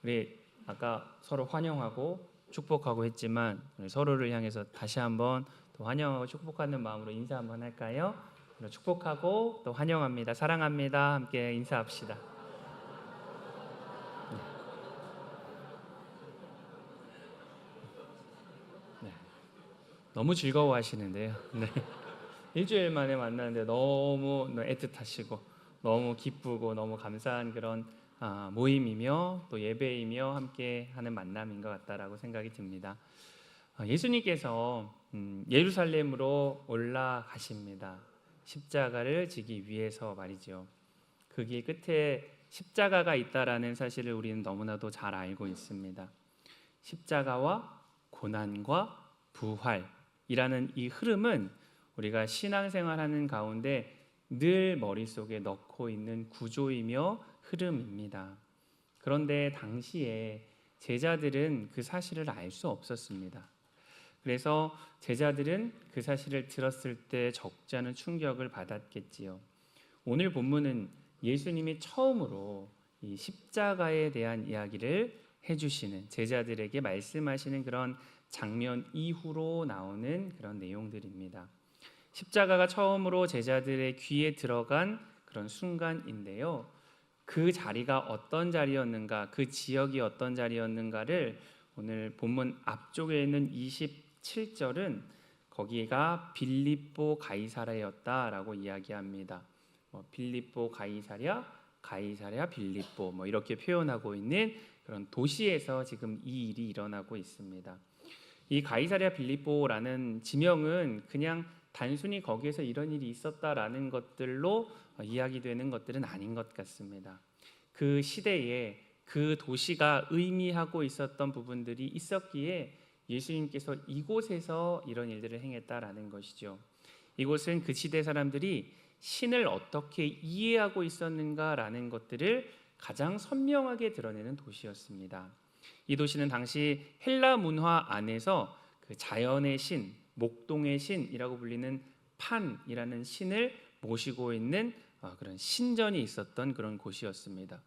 우리 아까 서로 환영하고 축복하고 했지만 우리 서로를 향해서 다시 한번 또 환영하고 축복하는 마음으로 인사 한번 할까요? 축복하고 또 환영합니다. 사랑합니다. 함께 인사합시다. 네. 너무 즐거워하시는데요. 네. 일주일 만에 만나는데 너무 애틋하시고 너무 기쁘고 너무 감사한 그런 모임이며 또 예배이며 함께 하는 만남인 것 같다라고 생각이 듭니다. 예수님께서 예루살렘으로 올라가십니다. 십자가를 지기 위해서 말이죠. 그 길 끝에 십자가가 있다라는 사실을 우리는 너무나도 잘 알고 있습니다. 십자가와 고난과 부활이라는 이 흐름은 우리가 신앙생활하는 가운데 늘 머릿속에 넣고 있는 구조이며 흐름입니다. 그런데 당시에 제자들은 그 사실을 알 수 없었습니다. 그래서 제자들은 그 사실을 들었을 때 적지 않은 충격을 받았겠지요. 오늘 본문은 예수님이 처음으로 이 십자가에 대한 이야기를 해주시는, 제자들에게 말씀하시는 그런 장면 이후로 나오는 그런 내용들입니다. 십자가가 처음으로 제자들의 귀에 들어간 그런 순간인데요. 그 자리가 어떤 자리였는가, 그 지역이 어떤 자리였는가를 오늘 본문 앞쪽에 있는 27절은 거기가 빌립보 가이사랴였다라고 이야기합니다. 빌립보 가이사랴, 가이사랴 빌립보 이렇게 표현하고 있는 그런 도시에서 지금 이 일이 일어나고 있습니다. 이 가이사랴 빌립보라는 지명은 그냥 단순히 거기에서 이런 일이 있었다라는 것들로 이야기되는 것들은 아닌 것 같습니다. 그 시대에 그 도시가 의미하고 있었던 부분들이 있었기에 예수님께서 이곳에서 이런 일들을 행했다라는 것이죠. 이곳은 그 시대 사람들이 신을 어떻게 이해하고 있었는가라는 것들을 가장 선명하게 드러내는 도시였습니다. 이 도시는 당시 헬라 문화 안에서 그 자연의 신, 목동의 신이라고 불리는 판이라는 신을 모시고 있는 그런 신전이 있었던 그런 곳이었습니다.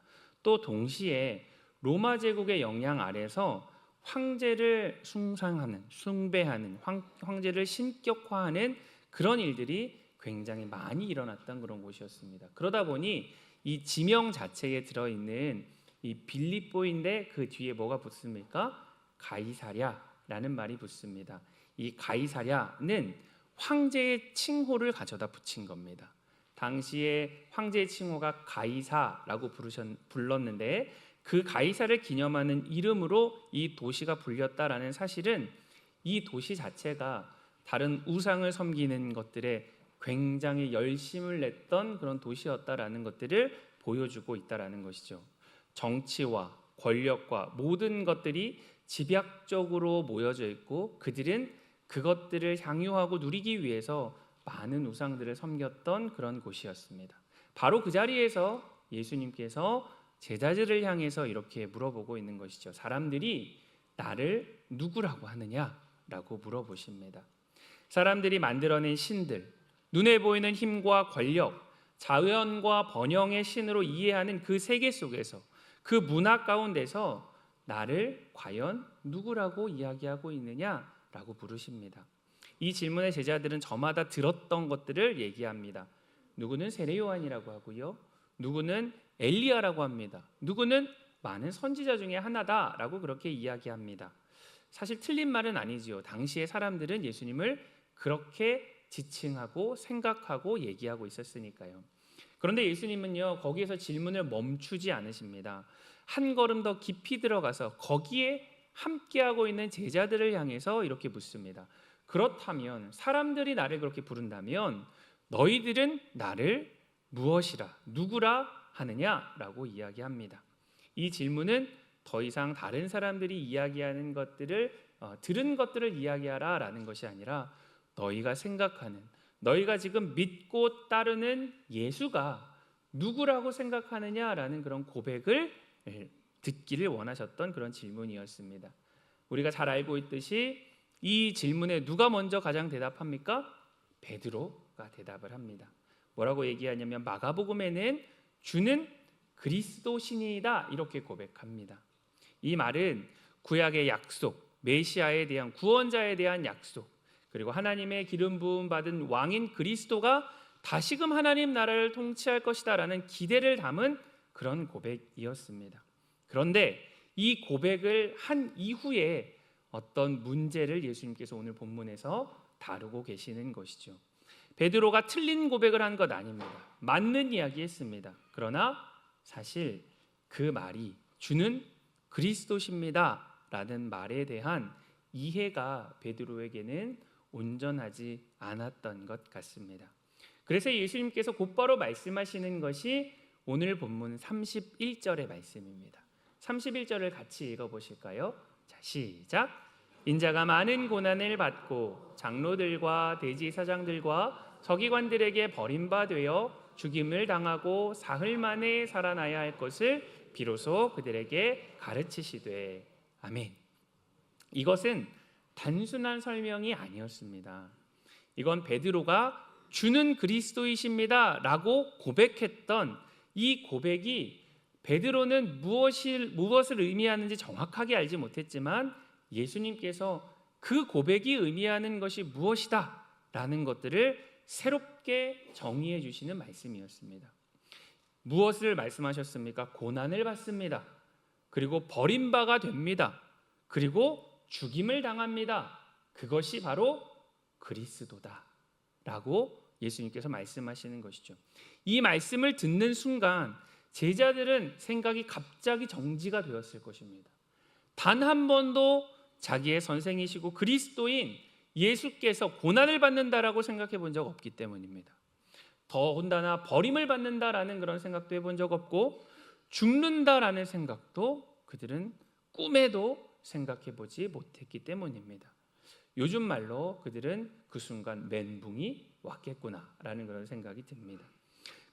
또 동시에 로마 제국의 영향 아래서 황제를 숭배하는 황제를 신격화하는 그런 일들이 굉장히 많이 일어났던 그런 곳이었습니다. 그러다 보니 이 지명 자체에 들어있는 이 빌립보인데 그 뒤에 뭐가 붙습니까? 가이사랴라는 말이 붙습니다. 이 가이사랴는 황제의 칭호를 가져다 붙인 겁니다. 당시에 황제의 칭호가 가이사라고 불렀는데 그 가이사를 기념하는 이름으로 이 도시가 불렸다라는 사실은 이 도시 자체가 다른 우상을 섬기는 것들에 굉장히 열심을 냈던 그런 도시였다라는 것들을 보여주고 있다라는 것이죠. 정치와 권력과 모든 것들이 집약적으로 모여져 있고 그들은 그것들을 향유하고 누리기 위해서 많은 우상들을 섬겼던 그런 곳이었습니다. 바로 그 자리에서 예수님께서 제자들을 향해서 이렇게 물어보고 있는 것이죠. 사람들이 나를 누구라고 하느냐라고 물어보십니다. 사람들이 만들어낸 신들, 눈에 보이는 힘과 권력, 자연과 번영의 신으로 이해하는 그 세계 속에서, 그 문화 가운데서 나를 과연 누구라고 이야기하고 있느냐라고 물으십니다. 이 질문에 제자들은 저마다 들었던 것들을 얘기합니다. 누구는 세례 요한이라고 하고요, 누구는 엘리야라고 합니다. 누구는 많은 선지자 중에 하나다라고 그렇게 이야기합니다. 사실 틀린 말은 아니지요. 당시의 사람들은 예수님을 그렇게 지칭하고 생각하고 얘기하고 있었으니까요. 그런데 예수님은요, 거기에서 질문을 멈추지 않으십니다. 한 걸음 더 깊이 들어가서 거기에 함께하고 있는 제자들을 향해서 이렇게 묻습니다. 그렇다면 사람들이 나를 그렇게 부른다면 너희들은 나를 무엇이라, 누구라 하느냐라고 이야기합니다. 이 질문은 더 이상 다른 사람들이 이야기하는 것들을 들은 것들을 이야기하라라는 것이 아니라 너희가 생각하는, 너희가 지금 믿고 따르는 예수가 누구라고 생각하느냐라는 그런 고백을 듣기를 원하셨던 그런 질문이었습니다. 우리가 잘 알고 있듯이 이 질문에 누가 먼저 가장 대답합니까? 베드로가 대답을 합니다. 뭐라고 얘기하냐면 마가복음에는 주는 그리스도 신이다 이렇게 고백합니다. 이 말은 구약의 약속, 메시아에 대한 구원자에 대한 약속, 그리고 하나님의 기름 부음 받은 왕인 그리스도가 다시금 하나님 나라를 통치할 것이다라는 기대를 담은 그런 고백이었습니다. 그런데 이 고백을 한 이후에 어떤 문제를 예수님께서 오늘 본문에서 다루고 계시는 것이죠. 베드로가 틀린 고백을 한 것 아닙니다. 맞는 이야기했습니다. 그러나 사실 그 말이 주는 그리스도십니다 라는 말에 대한 이해가 베드로에게는 온전하지 않았던 것 같습니다. 그래서 예수님께서 곧바로 말씀하시는 것이 오늘 본문 31절의 말씀입니다. 31절을 같이 읽어보실까요? 자, 시작. 인자가 많은 고난을 받고 장로들과 대지사장들과 서기관들에게 버림받되어 죽임을 당하고 사흘 만에 살아나야 할 것을 비로소 그들에게 가르치시되. 아멘. 이것은 단순한 설명이 아니었습니다. 이건 베드로가 주는 그리스도이십니다 라고 고백했던 이 고백이 베드로는 무엇을 의미하는지 정확하게 알지 못했지만 예수님께서 그 고백이 의미하는 것이 무엇이다 라는 것들을 새롭게 정의해 주시는 말씀이었습니다. 무엇을 말씀하셨습니까? 고난을 받습니다. 그리고 버림바가 됩니다. 그리고 죽임을 당합니다. 그것이 바로 그리스도다 라고 예수님께서 말씀하시는 것이죠. 이 말씀을 듣는 순간 제자들은 생각이 갑자기 정지가 되었을 것입니다. 단 한 번도 자기의 선생이시고 그리스도인 예수께서 고난을 받는다라고 생각해 본 적 없기 때문입니다. 더군다나 버림을 받는다라는 그런 생각도 해본 적 없고 죽는다라는 생각도 그들은 꿈에도 생각해 보지 못했기 때문입니다. 요즘 말로 그들은 그 순간 멘붕이 왔겠구나라는 그런 생각이 듭니다.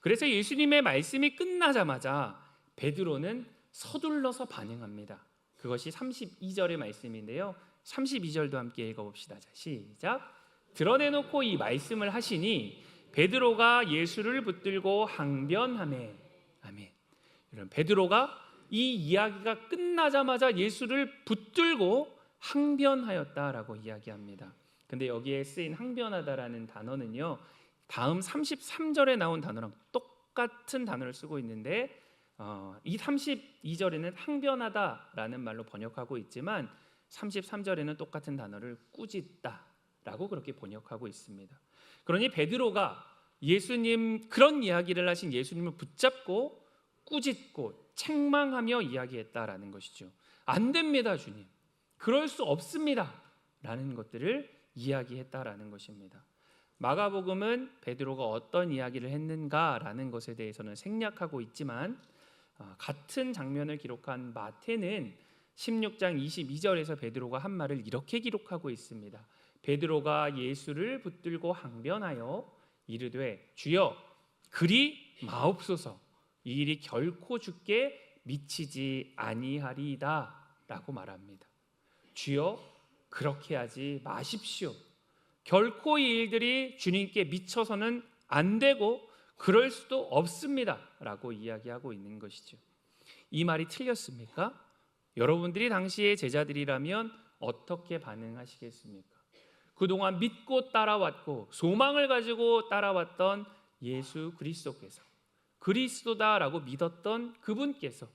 그래서 예수님의 말씀이 끝나자마자 베드로는 서둘러서 반응합니다. 그것이 32절의 말씀인데요. 32절도 함께 읽어봅시다. 자, 시작. 드러내놓고 이 말씀을 하시니 베드로가 예수를 붙들고 항변하매. 아멘. 여러분, 베드로가 이 이야기가 끝나자마자 예수를 붙들고 항변하였다라고 이야기합니다. 근데 여기에 쓰인 항변하다라는 단어는요, 다음 33절에 나온 단어랑 똑같은 단어를 쓰고 있는데 이 32절에는 항변하다라는 말로 번역하고 있지만 33절에는 똑같은 단어를 꾸짖다라고 그렇게 번역하고 있습니다. 그러니 베드로가 예수님, 그런 이야기를 하신 예수님을 붙잡고 꾸짖고 책망하며 이야기했다라는 것이죠. 안 됩니다, 주님. 그럴 수 없습니다 라는 것들을 이야기했다라는 것입니다. 마가복음은 베드로가 어떤 이야기를 했는가라는 것에 대해서는 생략하고 있지만 같은 장면을 기록한 마태는 16장 22절에서 베드로가 한 말을 이렇게 기록하고 있습니다. 베드로가 예수를 붙들고 항변하여 이르되 주여 그리 마옵소서, 이 일이 결코 주께 미치지 아니하리이다 라고 말합니다. 주여 그렇게 하지 마십시오. 결코 이 일들이 주님께 미쳐서는 안 되고 그럴 수도 없습니다 라고 이야기하고 있는 것이죠. 이 말이 틀렸습니까? 여러분들이 당시의 제자들이라면 어떻게 반응하시겠습니까? 그동안 믿고 따라왔고 소망을 가지고 따라왔던 예수 그리스도께서, 그리스도다라고 믿었던 그분께서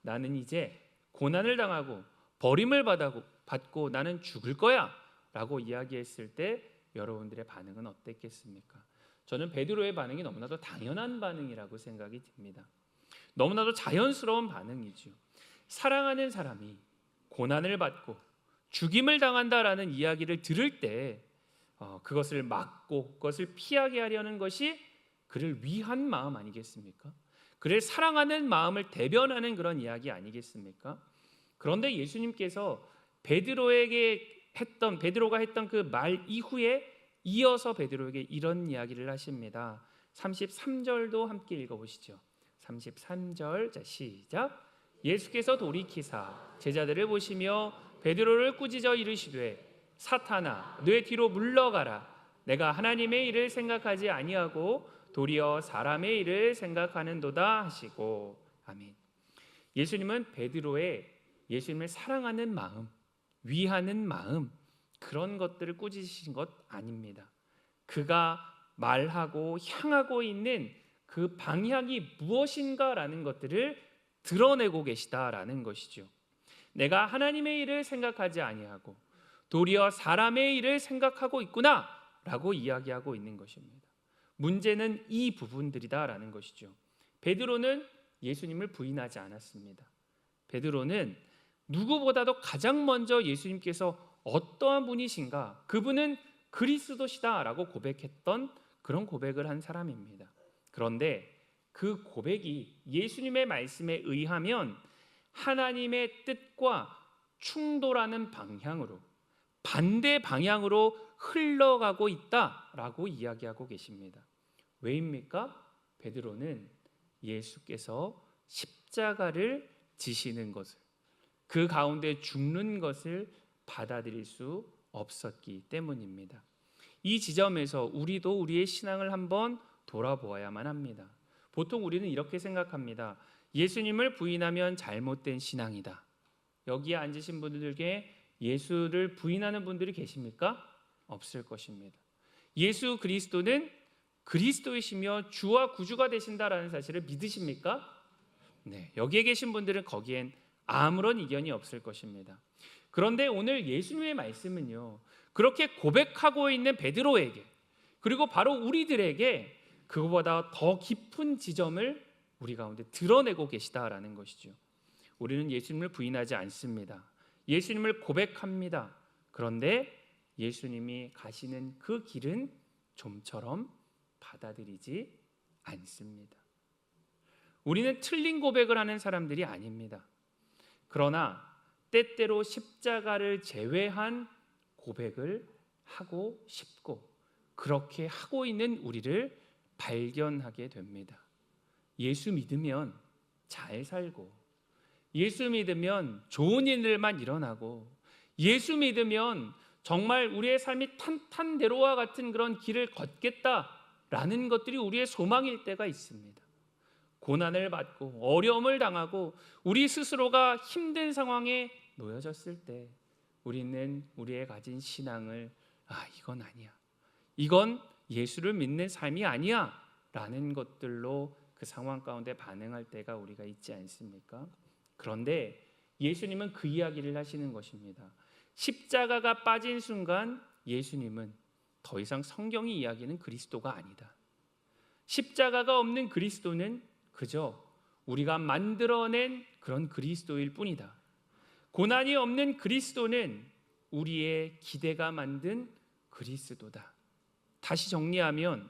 나는 이제 고난을 당하고 버림을 받고 나는 죽을 거야 라고 이야기했을 때 여러분들의 반응은 어땠겠습니까? 저는 베드로의 반응이 너무나도 당연한 반응이라고 생각이 듭니다. 너무나도 자연스러운 반응이죠. 사랑하는 사람이 고난을 받고 죽임을 당한다라는 이야기를 들을 때 그것을 막고 그것을 피하게 하려는 것이 그를 위한 마음 아니겠습니까? 그를 사랑하는 마음을 대변하는 그런 이야기 아니겠습니까? 그런데 예수님께서 베드로가 했던 그 말 이후에 이어서 베드로에게 이런 이야기를 하십니다. 33절도 함께 읽어보시죠. 33절, 자 시작. 예수께서 돌이키사 제자들을 보시며 베드로를 꾸짖어 이르시되 사탄아 내 뒤로 물러가라. 내가 하나님의 일을 생각하지 아니하고 도리어 사람의 일을 생각하는도다 하시고. 아멘. 예수님은 베드로의 예수님을 사랑하는 마음, 위하는 마음, 그런 것들을 꾸짖으신 것 아닙니다. 그가 말하고 향하고 있는 그 방향이 무엇인가라는 것들을 드러내고 계시다라는 것이죠. 내가 하나님의 일을 생각하지 아니하고 도리어 사람의 일을 생각하고 있구나라고 이야기하고 있는 것입니다. 문제는 이 부분들이다라는 것이죠. 베드로는 예수님을 부인하지 않았습니다. 베드로는 누구보다도 가장 먼저 예수님께서 어떠한 분이신가, 그분은 그리스도시다라고 고백했던 그런 고백을 한 사람입니다. 그런데 그 고백이 예수님의 말씀에 의하면 하나님의 뜻과 충돌하는 방향으로, 반대 방향으로 흘러가고 있다라고 이야기하고 계십니다. 왜입니까? 베드로는 예수께서 십자가를 지시는 것을, 그 가운데 죽는 것을 받아들일 수 없었기 때문입니다. 이 지점에서 우리도 우리의 신앙을 한번 돌아보아야만 합니다. 보통 우리는 이렇게 생각합니다. 예수님을 부인하면 잘못된 신앙이다. 여기에 앉으신 분들 중에 예수를 부인하는 분들이 계십니까? 없을 것입니다. 예수 그리스도는 그리스도이시며 주와 구주가 되신다라는 사실을 믿으십니까? 네, 여기에 계신 분들은 거기엔 아무런 이견이 없을 것입니다. 그런데 오늘 예수님의 말씀은요, 그렇게 고백하고 있는 베드로에게, 그리고 바로 우리들에게 그거보다 더 깊은 지점을 우리 가운데 드러내고 계시다라는 것이죠. 우리는 예수님을 부인하지 않습니다. 예수님을 고백합니다. 그런데 예수님이 가시는 그 길은 좀처럼 받아들이지 않습니다. 우리는 틀린 고백을 하는 사람들이 아닙니다. 그러나 때때로 십자가를 제외한 고백을 하고 싶고 그렇게 하고 있는 우리를 발견하게 됩니다. 예수 믿으면 잘 살고, 예수 믿으면 좋은 일들만 일어나고, 예수 믿으면 정말 우리의 삶이 탄탄대로와 같은 그런 길을 걷겠다라는 것들이 우리의 소망일 때가 있습니다. 고난을 받고 어려움을 당하고 우리 스스로가 힘든 상황에 놓여졌을 때 우리는 우리의 가진 신앙을 이건 아니야, 이건 예수를 믿는 삶이 아니야 라는 것들로 그 상황 가운데 반응할 때가 우리가 있지 않습니까? 그런데 예수님은 그 이야기를 하시는 것입니다. 십자가가 빠진 순간 예수님은 더 이상 성경이 이야기하는 그리스도가 아니다. 십자가가 없는 그리스도는 그저 우리가 만들어낸 그런 그리스도일 뿐이다. 고난이 없는 그리스도는 우리의 기대가 만든 그리스도다. 다시 정리하면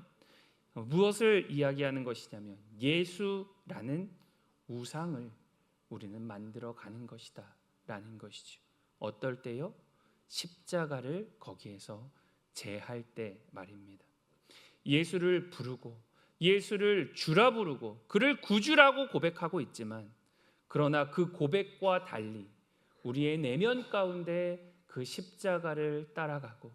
무엇을 이야기하는 것이냐면 예수라는 우상을 우리는 만들어 가는 것이다 라는 것이죠. 어떨 때요? 십자가를 거기에서 제할 때 말입니다. 예수를 부르고 예수를 주라 부르고 그를 구주라고 고백하고 있지만, 그러나 그 고백과 달리 우리의 내면 가운데 그 십자가를 따라가고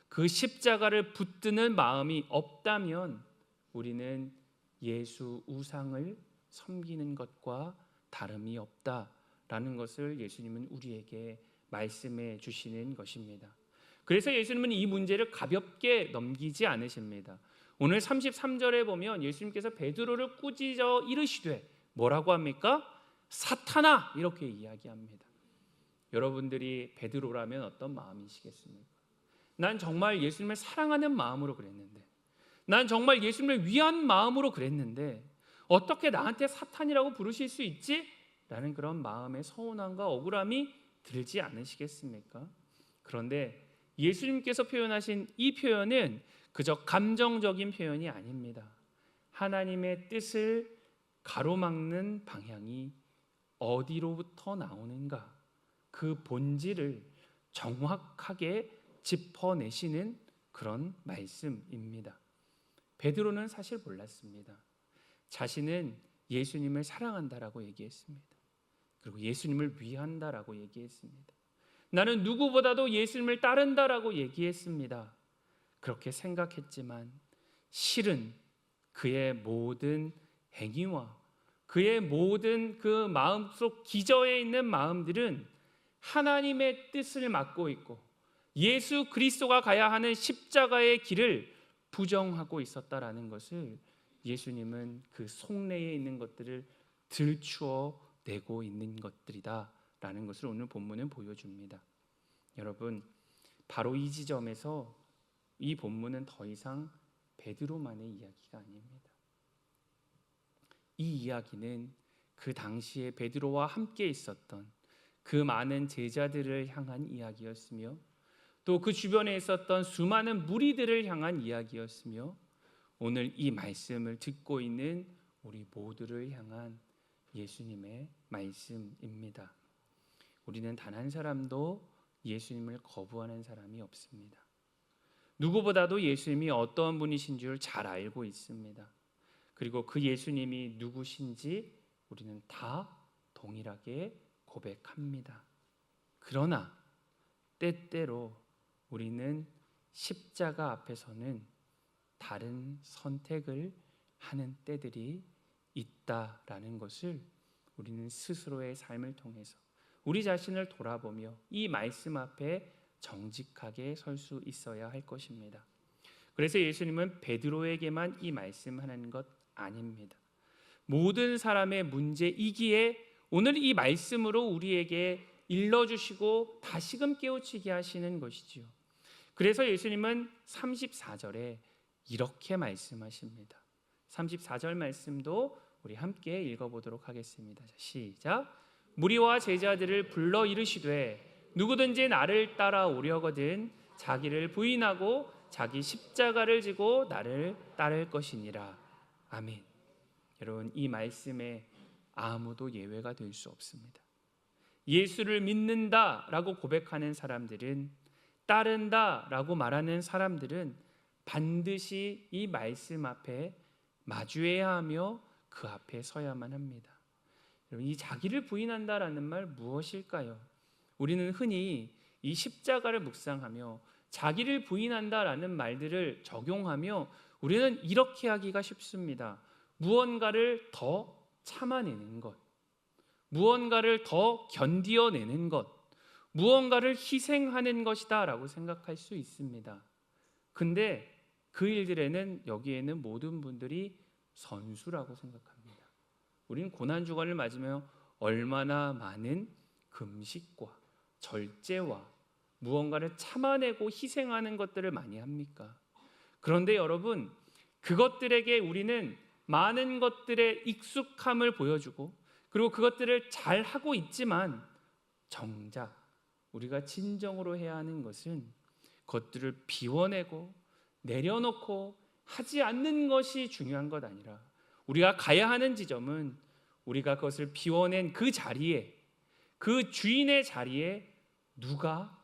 그 십자가를 붙드는 마음이 없다면 우리는 예수 우상을 섬기는 것과 다름이 없다라는 것을 예수님은 우리에게 말씀해 주시는 것입니다. 그래서 예수님은 이 문제를 가볍게 넘기지 않으십니다. 오늘 33절에 보면 예수님께서 베드로를 꾸짖어 이르시되 뭐라고 합니까? 사탄아, 이렇게 이야기합니다. 여러분들이 베드로라면 어떤 마음이시겠습니까? 난 정말 예수님을 사랑하는 마음으로 그랬는데, 난 정말 예수님을 위한 마음으로 그랬는데 어떻게 나한테 사탄이라고 부르실 수 있지? 라는 그런 마음의 서운함과 억울함이 들지 않으시겠습니까? 그런데 예수님께서 표현하신 이 표현은 그저 감정적인 표현이 아닙니다. 하나님의 뜻을 가로막는 방향이 어디로부터 나오는가, 그 본질을 정확하게 짚어내시는 그런 말씀입니다. 베드로는 사실 몰랐습니다. 자신은 예수님을 사랑한다라고 얘기했습니다. 그리고 예수님을 위한다라고 얘기했습니다. 나는 누구보다도 예수님을 따른다라고 얘기했습니다. 그렇게 생각했지만 실은 그의 모든 행위와 그의 모든 그 마음속 기저에 있는 마음들은 하나님의 뜻을 맡고 있고 예수 그리스도가 가야 하는 십자가의 길을 부정하고 있었다라는 것을 예수님은 그 속내에 있는 것들을 들추어 내고 있는 것들이다라는 것을 오늘 본문은 보여줍니다. 여러분, 바로 이 지점에서 이 본문은 더 이상 베드로만의 이야기가 아닙니다. 이 이야기는 그 당시에 베드로와 함께 있었던 그 많은 제자들을 향한 이야기였으며 또 그 주변에 있었던 수많은 무리들을 향한 이야기였으며 오늘 이 말씀을 듣고 있는 우리 모두를 향한 예수님의 말씀입니다. 우리는 단 한 사람도 예수님을 거부하는 사람이 없습니다. 누구보다도 예수님이 어떤 분이신 줄 잘 알고 있습니다. 그리고 그 예수님이 누구신지 우리는 다 동일하게 고백합니다. 그러나 때때로 우리는 십자가 앞에서는 다른 선택을 하는 때들이 있다라는 것을 우리는 스스로의 삶을 통해서 우리 자신을 돌아보며 이 말씀 앞에 정직하게 설 수 있어야 할 것입니다. 그래서 예수님은 베드로에게만 이 말씀하는 것 아닙니다. 모든 사람의 문제이기에 오늘 이 말씀으로 우리에게 일러주시고 다시금 깨우치게 하시는 것이지요. 그래서 예수님은 34절에 이렇게 말씀하십니다. 34절 말씀도 우리 함께 읽어보도록 하겠습니다. 시작. 무리와 제자들을 불러 이르시되 누구든지 나를 따라오려거든 자기를 부인하고 자기 십자가를 지고 나를 따를 것이니라. 아멘. 여러분, 이 말씀에 아무도 예외가 될 수 없습니다. 예수를 믿는다라고 고백하는 사람들은, 따른다라고 말하는 사람들은 반드시 이 말씀 앞에 마주해야 하며 그 앞에 서야만 합니다. 여러분, 이 자기를 부인한다라는 말 무엇일까요? 우리는 흔히 이 십자가를 묵상하며 자기를 부인한다라는 말들을 적용하며 우리는 이렇게 하기가 쉽습니다. 무언가를 더 참아내는 것, 무언가를 더 견디어내는 것, 무언가를 희생하는 것이다 라고 생각할 수 있습니다. 근데 그 일들에는 여기에는 모든 분들이 선수라고 생각합니다. 우리는 고난주간을 맞으며 얼마나 많은 금식과 절제와 무언가를 참아내고 희생하는 것들을 많이 합니까? 그런데 여러분, 그것들에게 우리는 많은 것들의 익숙함을 보여주고 그리고 그것들을 잘 하고 있지만 정작 우리가 진정으로 해야 하는 것은 그것들을 비워내고 내려놓고 하지 않는 것이 중요한 것 아니라 우리가 가야 하는 지점은 우리가 그것을 비워낸 그 자리에, 그 주인의 자리에 누가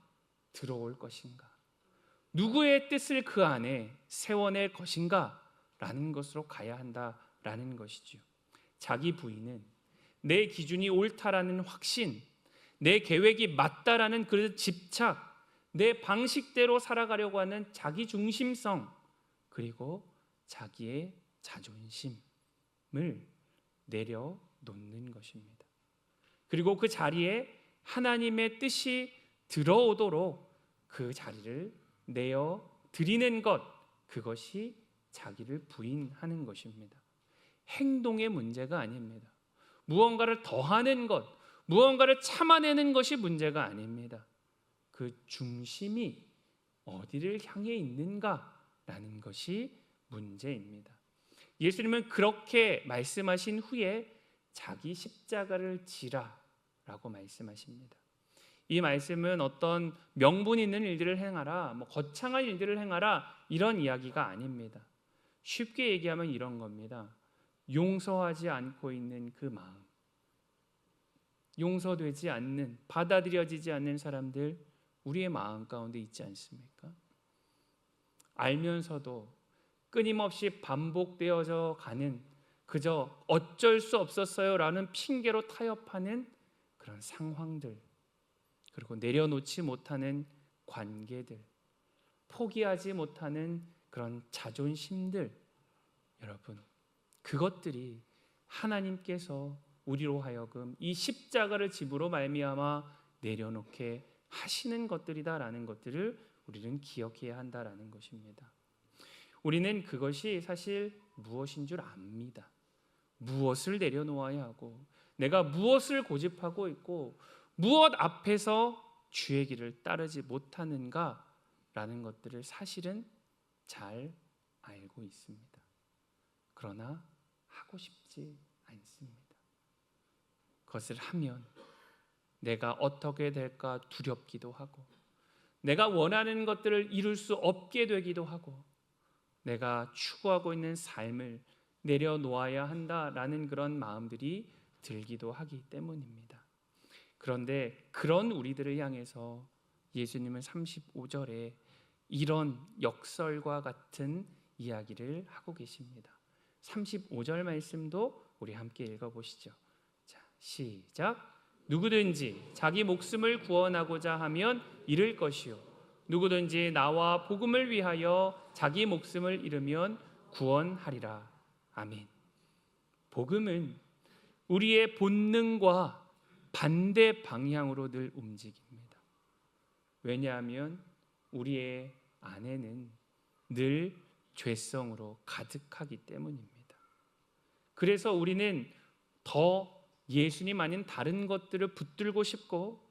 들어올 것인가, 누구의 뜻을 그 안에 세워낼 것인가 라는 것으로 가야 한다라는 것이지요. 자기 부인은 내 기준이 옳다라는 확신, 내 계획이 맞다라는 그 집착, 내 방식대로 살아가려고 하는 자기 중심성, 그리고 자기의 자존심을 내려놓는 것입니다. 그리고 그 자리에 하나님의 뜻이 들어오도록 그 자리를 내어 드리는 것, 그것이 자기를 부인하는 것입니다. 행동의 문제가 아닙니다. 무언가를 더하는 것, 무언가를 참아내는 것이 문제가 아닙니다. 그 중심이 어디를 향해 있는가라는 것이 문제입니다. 예수님은 그렇게 말씀하신 후에 자기 십자가를 지라라고 말씀하십니다. 이 말씀은 어떤 명분 있는 일들을 행하라, 거창한 일들을 행하라 이런 이야기가 아닙니다. 쉽게 얘기하면 이런 겁니다. 용서하지 않고 있는 그 마음, 용서되지 않는, 받아들여지지 않는 사람들 우리의 마음 가운데 있지 않습니까? 알면서도 끊임없이 반복되어져 가는, 그저 어쩔 수 없었어요라는 핑계로 타협하는 그런 상황들, 그리고 내려놓지 못하는 관계들, 포기하지 못하는 그런 자존심들, 여러분, 그것들이 하나님께서 우리로 하여금 이 십자가를 집으로 말미암아 내려놓게 하시는 것들이다라는 것들을 우리는 기억해야 한다라는 것입니다. 우리는 그것이 사실 무엇인 줄 압니다. 무엇을 내려놓아야 하고 내가 무엇을 고집하고 있고 무엇 앞에서 주의 길을 따르지 못하는가라는 것들을 사실은 잘 알고 있습니다. 그러나 하고 싶지 않습니다. 그것을 하면 내가 어떻게 될까 두렵기도 하고 내가 원하는 것들을 이룰 수 없게 되기도 하고 내가 추구하고 있는 삶을 내려놓아야 한다라는 그런 마음들이 들기도 하기 때문입니다. 그런데 그런 우리들을 향해서 예수님은 35절에 이런 역설과 같은 이야기를 하고 계십니다. 35절 말씀도 우리 함께 읽어보시죠. 자, 시작. 누구든지 자기 목숨을 구원하고자 하면 잃을 것이요 누구든지 나와 복음을 위하여 자기 목숨을 잃으면 구원하리라. 아멘. 복음은 우리의 본능과 반대 방향으로 늘 움직입니다. 왜냐하면 우리의 안에는 늘 죄성으로 가득하기 때문입니다. 그래서 우리는 더 예수님 아닌 다른 것들을 붙들고 싶고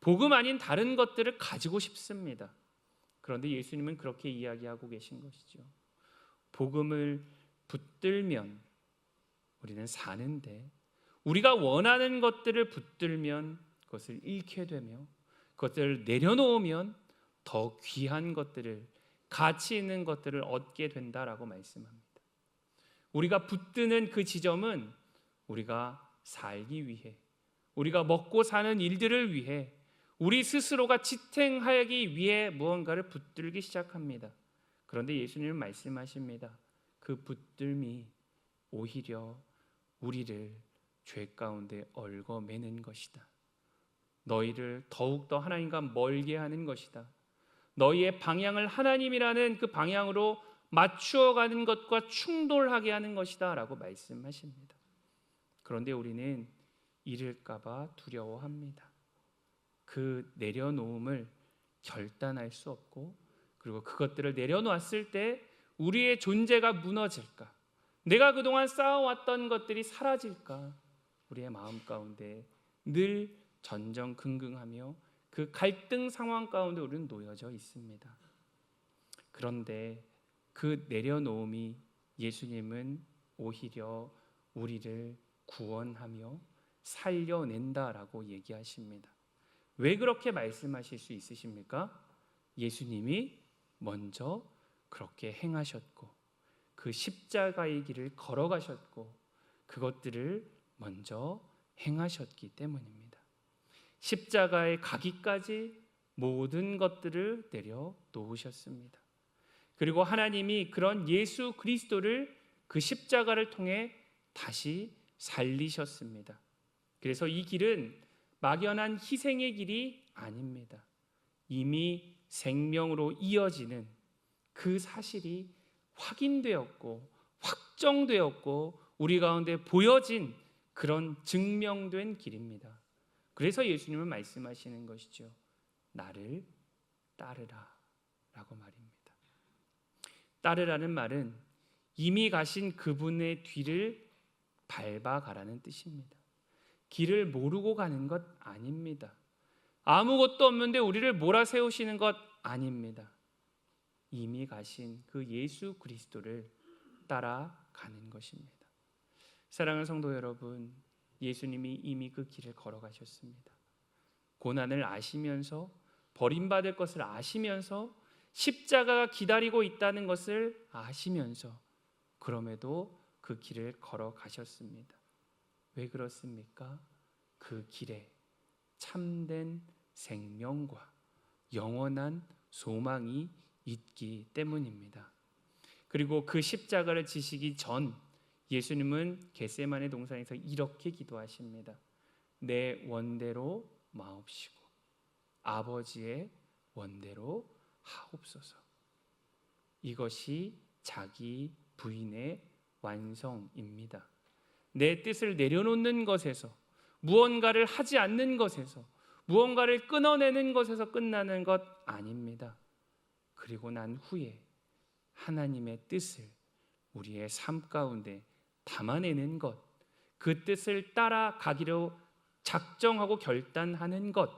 복음 아닌 다른 것들을 가지고 싶습니다. 그런데 예수님은 그렇게 이야기하고 계신 것이죠. 복음을 붙들면 우리는 사는데 우리가 원하는 것들을 붙들면 그것을 잃게 되며 그것들을 내려놓으면 더 귀한 것들을 가치 있는 것들을 얻게 된다라고 말씀합니다. 우리가 붙드는 그 지점은 우리가 살기 위해 우리가 먹고 사는 일들을 위해 우리 스스로가 지탱하기 위해 무언가를 붙들기 시작합니다. 그런데 예수님은 말씀하십니다. 그 붙들미 오히려 우리를 죄 가운데 얽어매는 것이다. 너희를 더욱더 하나님과 멀게 하는 것이다. 너희의 방향을 하나님이라는 그 방향으로 맞추어가는 것과 충돌하게 하는 것이다 라고 말씀하십니다. 그런데 우리는 잃을까 봐 두려워합니다. 그 내려놓음을 결단할 수 없고 그리고 그것들을 내려놓았을 때 우리의 존재가 무너질까? 내가 그동안 쌓아왔던 것들이 사라질까? 우리의 마음 가운데 늘 전전긍긍하며 그 갈등 상황 가운데 우리는 놓여져 있습니다. 그런데 그 내려놓음이 예수님은 오히려 우리를 구원하며 살려낸다라고 얘기하십니다. 왜 그렇게 말씀하실 수 있으십니까? 예수님이 먼저 그렇게 행하셨고 그 십자가의 길을 걸어가셨고 그것들을 먼저 행하셨기 때문입니다. 십자가에 가기까지 모든 것들을 내려놓으셨습니다. 그리고 하나님이 그런 예수 그리스도를 그 십자가를 통해 다시 살리셨습니다. 그래서 이 길은 막연한 희생의 길이 아닙니다. 이미 생명으로 이어지는 그 사실이 확인되었고 확정되었고 우리 가운데 보여진 그런 증명된 길입니다. 그래서 예수님은 말씀하시는 것이죠. 나를 따르라 라고 말입니다. 따르라는 말은 이미 가신 그분의 뒤를 밟아가라는 뜻입니다. 길을 모르고 가는 것 아닙니다. 아무것도 없는데 우리를 몰아세우시는 것 아닙니다. 이미 가신 그 예수 그리스도를 따라가는 것입니다. 사랑하는 성도 여러분, 예수님이 이미 그 길을 걸어가셨습니다. 고난을 아시면서 버림받을 것을 아시면서 십자가가 기다리고 있다는 것을 아시면서 그럼에도 그 길을 걸어가셨습니다. 왜 그렇습니까? 그 길에 참된 생명과 영원한 소망이 있기 때문입니다. 그리고 그 십자가를 지시기 전 예수님은 겟세마네 동산에서 이렇게 기도하십니다. 내 원대로 마옵시고 아버지의 원대로 하옵소서. 이것이 자기 부인의 완성입니다. 내 뜻을 내려놓는 것에서 무언가를 하지 않는 것에서 무언가를 끊어내는 것에서 끝나는 것 아닙니다. 그리고 난 후에 하나님의 뜻을 우리의 삶 가운데 담아내는 것, 그 뜻을 따라가기로 작정하고 결단하는 것,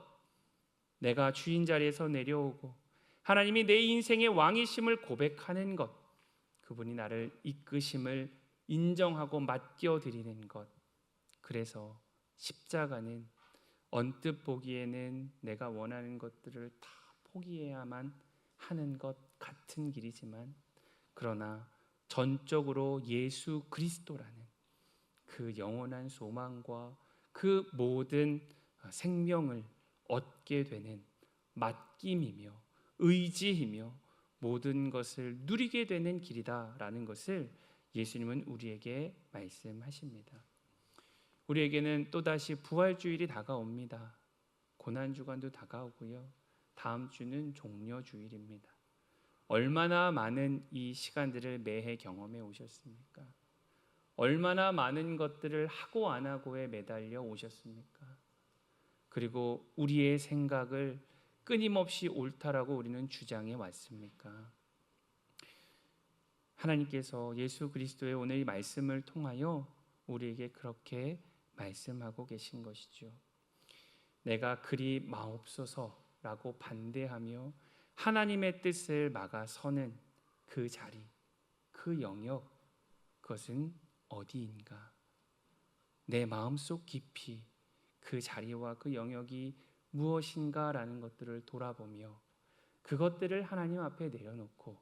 내가 주인 자리에서 내려오고 하나님이 내 인생의 왕이심을 고백하는 것, 그분이 나를 이끄심을 인정하고 맡겨드리는 것. 그래서 십자가는 언뜻 보기에는 내가 원하는 것들을 다 포기해야만 하는 것 같은 길이지만, 그러나 전적으로 예수 그리스도라는 그 영원한 소망과 그 모든 생명을 얻게 되는 맡김이며 의지이며 모든 것을 누리게 되는 길이다라는 것을 예수님은 우리에게 말씀하십니다. 우리에게는 또다시 부활주일이 다가옵니다. 고난주간도 다가오고요. 다음 주는 종려주일입니다. 얼마나 많은 이 시간들을 매해 경험해 오셨습니까? 얼마나 많은 것들을 하고 안 하고에 매달려 오셨습니까? 그리고 우리의 생각을 끊임없이 옳다라고 우리는 주장해 왔습니까? 하나님께서 예수 그리스도의 오늘 이 말씀을 통하여 우리에게 그렇게 말씀하고 계신 것이죠. 내가 그리 마옵소서라고 반대하며 하나님의 뜻을 막아서는 그 자리, 그 영역, 그것은 어디인가? 내 마음속 깊이 그 자리와 그 영역이 무엇인가라는 것들을 돌아보며 그것들을 하나님 앞에 내려놓고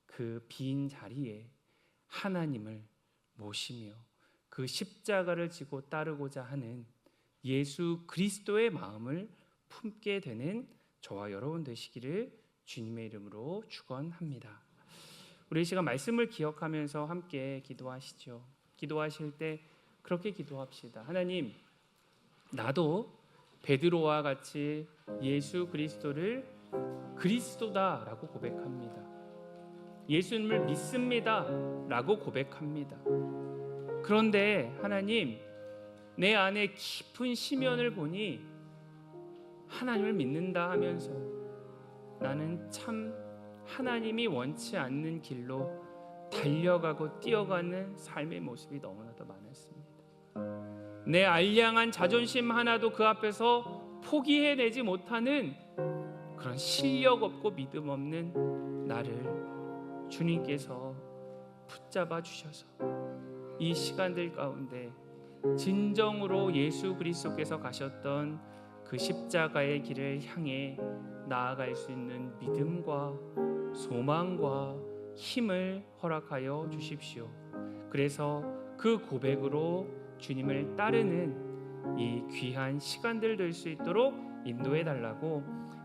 그 빈 자리에 하나님을 모시며 그 십자가를 지고 따르고자 하는 예수 그리스도의 마음을 품게 되는 저와 여러분 되시기를 주님의 이름으로 축원합니다. 우리 이 시간 말씀을 기억하면서 함께 기도하시죠. 기도하실 때 그렇게 기도합시다. 하나님, 나도 베드로와 같이 예수 그리스도를 그리스도다라고 고백합니다. 예수님을 믿습니다라고 고백합니다. 그런데 하나님, 내 안에 깊은 심연을 보니 하나님을 믿는다 하면서 나는 참 하나님이 원치 않는 길로 달려가고 뛰어가는 삶의 모습이 너무나도 많았습니다. 내 알량한 자존심 하나도 그 앞에서 포기해내지 못하는 그런 실력 없고 믿음 없는 나를 주님께서 붙잡아 주셔서 이 시간들 가운데 진정으로 예수 그리스도께서 가셨던 그 십자가의 길을 향해 나아갈 수 있는 믿음과 소망과 힘을 허락하여 주십시오. 그래서 그 고백으로 주님을 따르는 이 귀한 시간들 될 수 있도록 인도해 달라고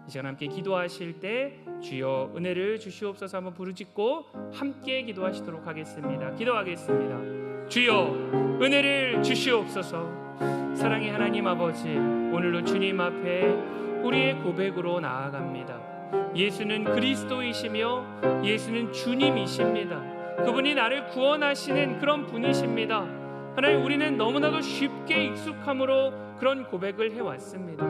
이 시간 함께 기도하실 때 주여 은혜를 주시옵소서 한번 부르짖고 함께 기도하시도록 하겠습니다. 기도하겠습니다. 주여 은혜를 주시옵소서. 사랑의 하나님 아버지, 오늘도 주님 앞에 우리의 고백으로 나아갑니다. 예수는 그리스도이시며 예수는 주님이십니다. 그분이 나를 구원하시는 그런 분이십니다. 하나님, 우리는 너무나도 쉽게 익숙함으로 그런 고백을 해왔습니다.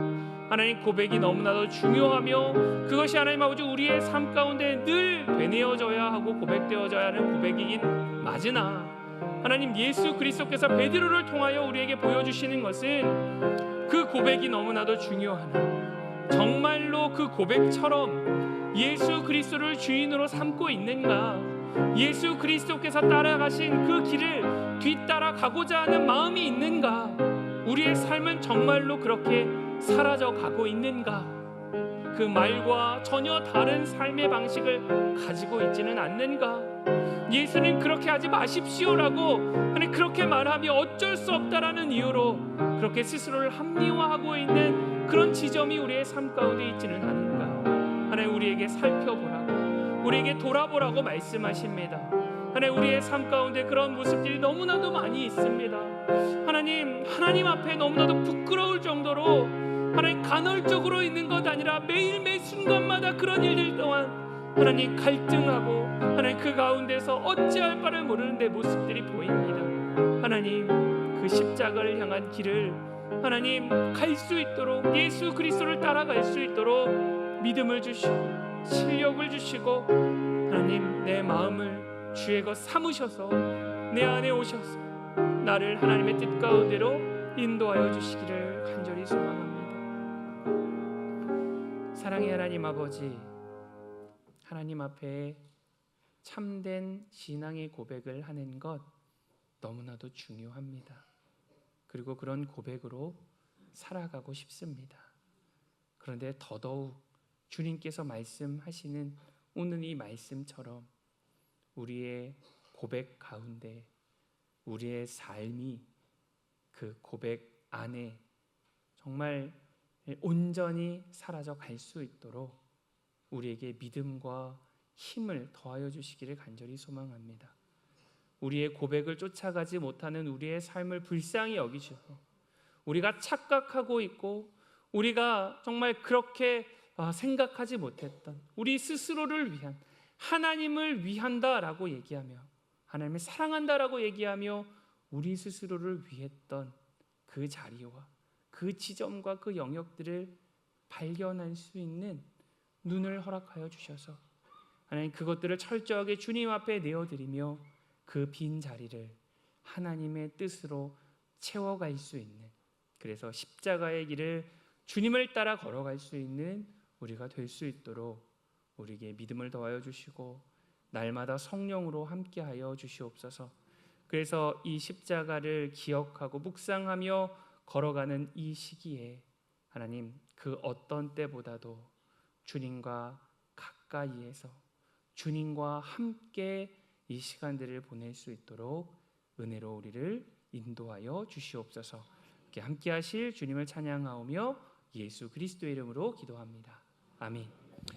하나님, 고백이 너무나도 중요하며 그것이 하나님 아버지 우리의 삶 가운데 늘 되뇌어져야 하고 고백되어져야 하는 고백이긴 맞으나, 하나님 예수 그리스도께서 베드로를 통하여 우리에게 보여주시는 것은 그 고백이 너무나도 중요하나 정말로 그 고백처럼 예수 그리스도를 주인으로 삼고 있는가, 예수 그리스도께서 따라가신 그 길을 뒤따라가고자 하는 마음이 있는가, 우리의 삶은 정말로 그렇게 사라져 가고 있는가, 그 말과 전혀 다른 삶의 방식을 가지고 있지는 않는가. 예수는 그렇게 하지 마십시오라고 아니 그렇게 말하며 어쩔 수 없다라는 이유로 그렇게 스스로를 합리화하고 있는 그런 지점이 우리의 삶 가운데 있지는 않은가. 하나님, 우리에게 살펴보라고, 우리에게 돌아보라고 말씀하십니다. 하나님, 우리의 삶 가운데 그런 모습들이 너무나도 많이 있습니다. 하나님 앞에 너무나도 부끄러울 정도로 하나님 간헐적으로 있는 것 아니라 매일매일 순간마다 그런 일들 또한 하나님 갈등하고 하나님 그 가운데서 어찌할 바를 모르는 내 모습들이 보입니다. 하나님, 그 십자가를 향한 길을 하나님 갈 수 있도록, 예수 그리스도를 따라갈 수 있도록 믿음을 주시고 실력을 주시고, 하나님 내 마음을 주의 것 삼으셔서 내 안에 오셔서 나를 하나님의 뜻 가운데로 인도하여 주시기를 간절히 소망합니다. 사랑의 하나님 아버지, 하나님 앞에 참된 신앙의 고백을 하는 것 너무나도 중요합니다. 그리고 그런 고백으로 살아가고 싶습니다. 그런데 더더욱 주님께서 말씀하시는 오늘 이 말씀처럼 우리의 고백 가운데, 우리의 삶이 그 고백 안에 정말 온전히 사라져 갈 수 있도록 우리에게 믿음과 힘을 더하여 주시기를 간절히 소망합니다. 우리의 고백을 쫓아가지 못하는 우리의 삶을 불쌍히 여기셔서, 우리가 착각하고 있고 우리가 정말 그렇게 생각하지 못했던 우리 스스로를 위한, 하나님을 위한다라고 얘기하며, 하나님을 사랑한다라고 얘기하며 우리 스스로를 위했던 그 자리와 그 지점과 그 영역들을 발견할 수 있는 눈을 허락하여 주셔서 하나님 그것들을 철저하게 주님 앞에 내어드리며 그 빈 자리를 하나님의 뜻으로 채워갈 수 있는, 그래서 십자가의 길을 주님을 따라 걸어갈 수 있는 우리가 될 수 있도록 우리에게 믿음을 더하여 주시고 날마다 성령으로 함께하여 주시옵소서. 그래서 이 십자가를 기억하고 묵상하며 걸어가는 이 시기에 하나님 그 어떤 때보다도 주님과 가까이에서 주님과 함께 이 시간들을 보낼 수 있도록 은혜로 우리를 인도하여 주시옵소서. 함께 하실 주님을 찬양하오며 예수 그리스도의 이름으로 기도합니다. 아멘.